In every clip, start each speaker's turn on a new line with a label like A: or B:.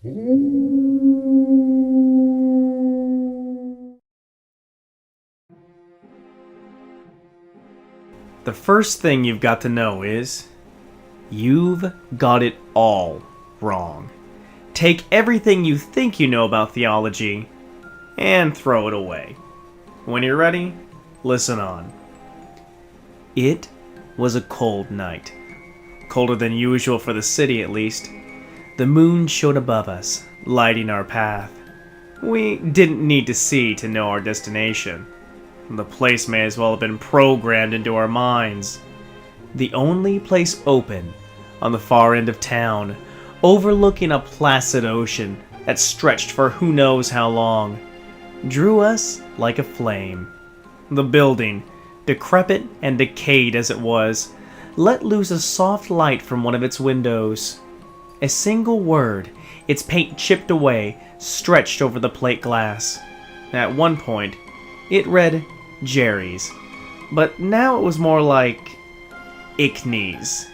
A: The first thing you've got to know is, you've got it all wrong. Take everything you think you know about theology and throw it away. When you're ready, listen on. It was a cold night. Colder than usual for the city, at least. The moon shone above us, lighting our path. We didn't need to see to know our destination. The place may as well have been programmed into our minds. The only place open, on the far end of town, overlooking a placid ocean that stretched for who knows how long, drew us like a flame. The building, decrepit and decayed as it was, let loose a soft light from one of its windows. A single word, its paint chipped away, stretched over the plate glass. At one point, it read Jerry's, but now it was more like Ickney's.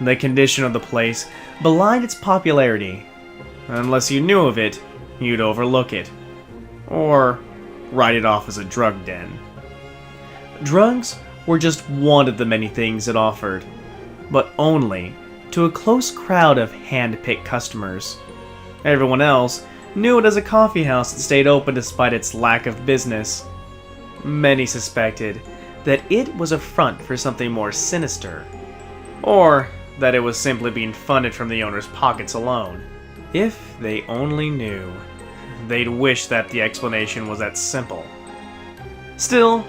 A: The condition of the place belied its popularity. Unless you knew of it, you'd overlook it. Or write it off as a drug den. Drugs were just one of the many things it offered, but only to a close crowd of hand-picked customers. Everyone else knew it as a coffee house that stayed open despite its lack of business. Many suspected that it was a front for something more sinister, or that it was simply being funded from the owner's pockets alone. If they only knew, they'd wish that the explanation was that simple. Still,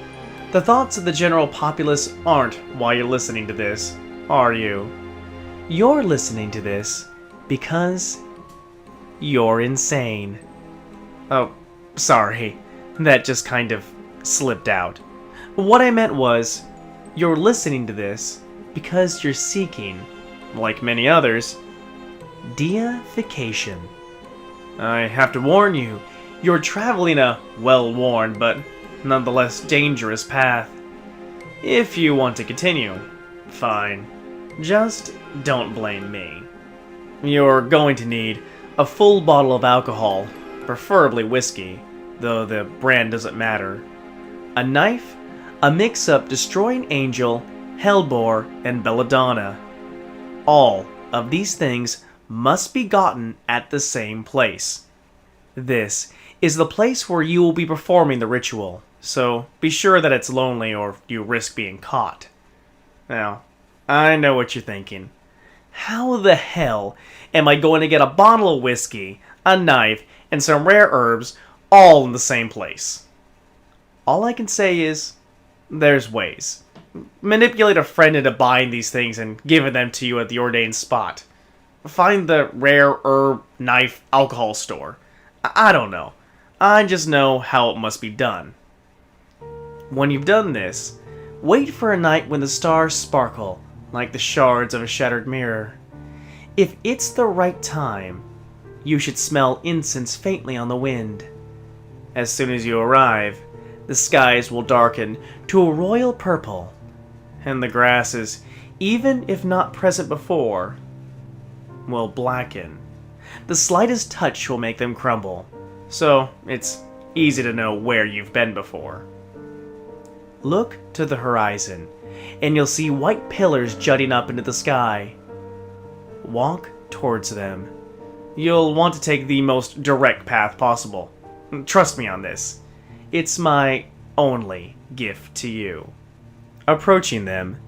A: the thoughts of the general populace aren't why you're listening to this, are you? You're listening to this because you're insane. Oh, sorry, that just kind of slipped out. What I meant was, you're listening to this because you're seeking, like many others, deification. I have to warn you, you're traveling a well-worn but nonetheless dangerous path. If you want to continue, fine. Just don't blame me. You're going to need a full bottle of alcohol, preferably whiskey, though the brand doesn't matter. A knife, a mix-up Destroying Angel, Hellbore, and Belladonna. All of these things must be gotten at the same place. This is the place where you will be performing the ritual, so be sure that it's lonely or you risk being caught. Now, I know what you're thinking. How the hell am I going to get a bottle of whiskey, a knife, and some rare herbs all in the same place? All I can say is, there's ways. Manipulate a friend into buying these things and giving them to you at the ordained spot. Find the rare herb, knife, alcohol store. I don't know. I just know how it must be done. When you've done this, wait for a night when the stars sparkle like the shards of a shattered mirror. If it's the right time, you should smell incense faintly on the wind. As soon as you arrive, the skies will darken to a royal purple, and the grasses, even if not present before, will blacken. The slightest touch will make them crumble, so it's easy to know where you've been before. Look to the horizon, and you'll see white pillars jutting up into the sky. Walk towards them. You'll want to take the most direct path possible. Trust me on this. It's my only gift to you. Approaching them,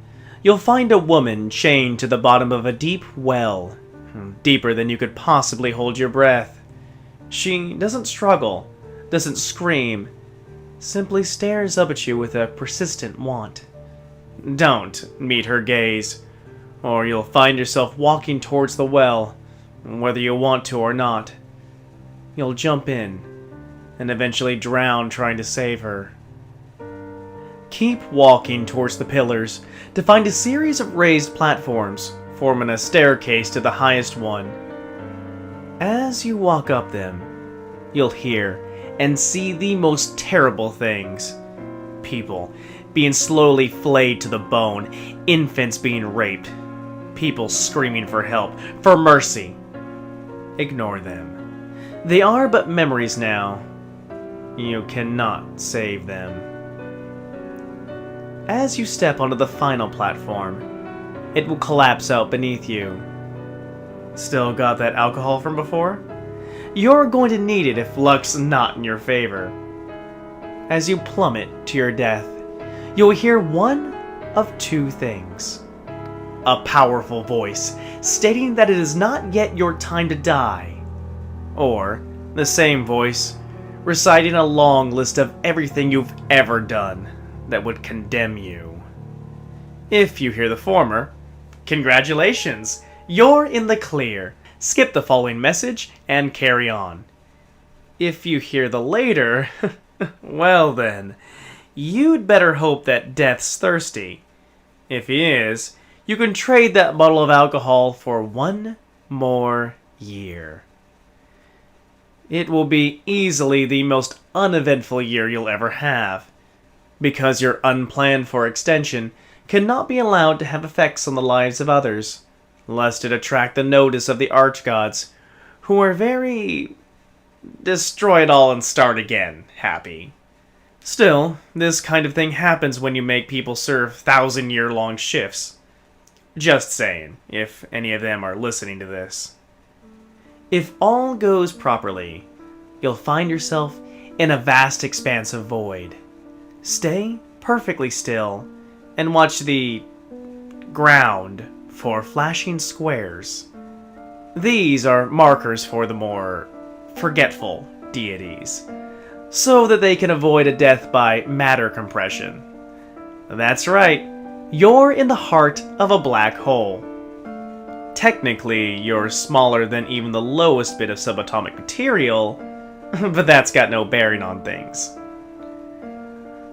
A: you'll find a woman chained to the bottom of a deep well, deeper than you could possibly hold your breath. She doesn't struggle, doesn't scream, simply stares up at you with a persistent want. Don't meet her gaze, or you'll find yourself walking towards the well, whether you want to or not. You'll jump in, and eventually drown trying to save her. Keep walking towards the pillars to find a series of raised platforms, forming a staircase to the highest one. As you walk up them, you'll hear and see the most terrible things. People being slowly flayed to the bone, infants being raped, people screaming for help, for mercy. ignore them. They are but memories now. You cannot save them. As you step onto the final platform, it will collapse out beneath you. Still got that alcohol from before? You're going to need it if luck's not in your favor. As you plummet to your death, you'll hear one of two things. A powerful voice stating that it is not yet your time to die. Or the same voice reciting a long list of everything you've ever done that would condemn you. If you hear the former, congratulations, you're in the clear. Skip the following message and carry on. If you hear the later, well then, you'd better hope that Death's thirsty. If he is, you can trade that bottle of alcohol for one more year. It will be easily the most uneventful year you'll ever have, because your unplanned for extension cannot be allowed to have effects on the lives of others, lest it attract the notice of the archgods, who are very destroy it all and start again happy. Still, this kind of thing happens when you make people serve 1,000-year-long shifts. Just saying, if any of them are listening to this. If all goes properly, you'll find yourself in a vast expanse of void. Stay perfectly still and watch the ground for flashing squares. These are markers for the more forgetful deities, so that they can avoid a death by matter compression. That's right, you're in the heart of a black hole. Technically, you're smaller than even the lowest bit of subatomic material, but that's got no bearing on things.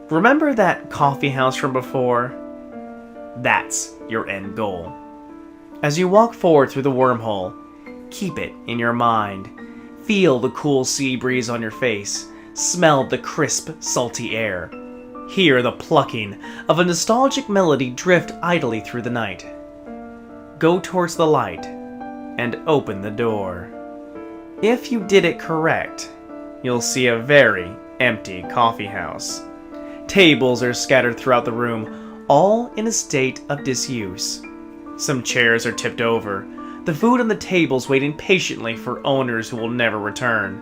A: Remember that coffee house from before? That's your end goal. As you walk forward through the wormhole, keep it in your mind. Feel the cool sea breeze on your face. Smell the crisp, salty air. Hear the plucking of a nostalgic melody drift idly through the night. Go towards the light and open the door. If you did it correct, you'll see a very empty coffee house. Tables are scattered throughout the room, all in a state of disuse. Some chairs are tipped over, the food on the tables waiting patiently for owners who will never return.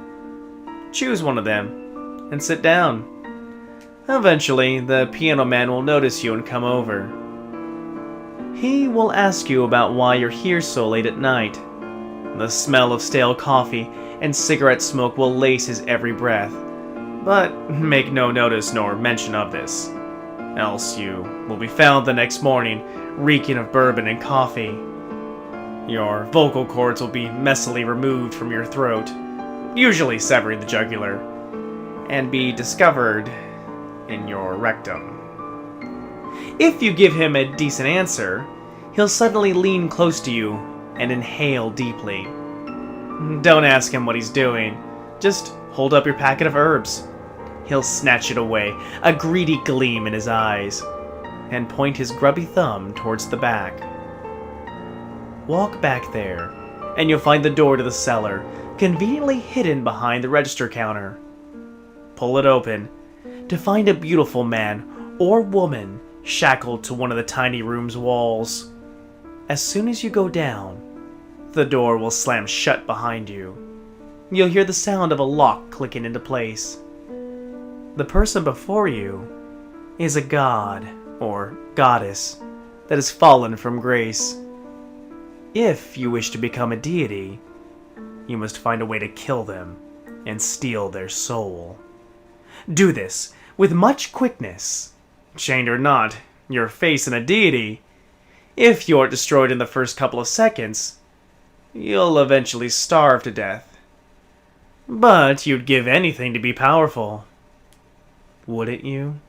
A: Choose one of them and sit down. Eventually, the piano man will notice you and come over. He will ask you about why you're here so late at night. The smell of stale coffee and cigarette smoke will lace his every breath, but make no notice nor mention of this. Else you will be found the next morning reeking of bourbon and coffee. Your vocal cords will be messily removed from your throat, usually severing the jugular, and be discovered in your rectum. If you give him a decent answer, he'll suddenly lean close to you and inhale deeply. Don't ask him what he's doing, just hold up your packet of herbs. He'll snatch it away, a greedy gleam in his eyes, and point his grubby thumb towards the back. Walk back there, and you'll find the door to the cellar, conveniently hidden behind the register counter. Pull it open, to find a beautiful man or woman shackled to one of the tiny room's walls. As soon as you go down, the door will slam shut behind you. You'll hear the sound of a lock clicking into place. The person before you is a god or goddess that has fallen from grace. If you wish to become a deity, you must find a way to kill them and steal their soul. Do this with much quickness. Chained or not, you're facing a deity. If you're destroyed in the first couple of seconds, you'll eventually starve to death. But you'd give anything to be powerful. Wouldn't you?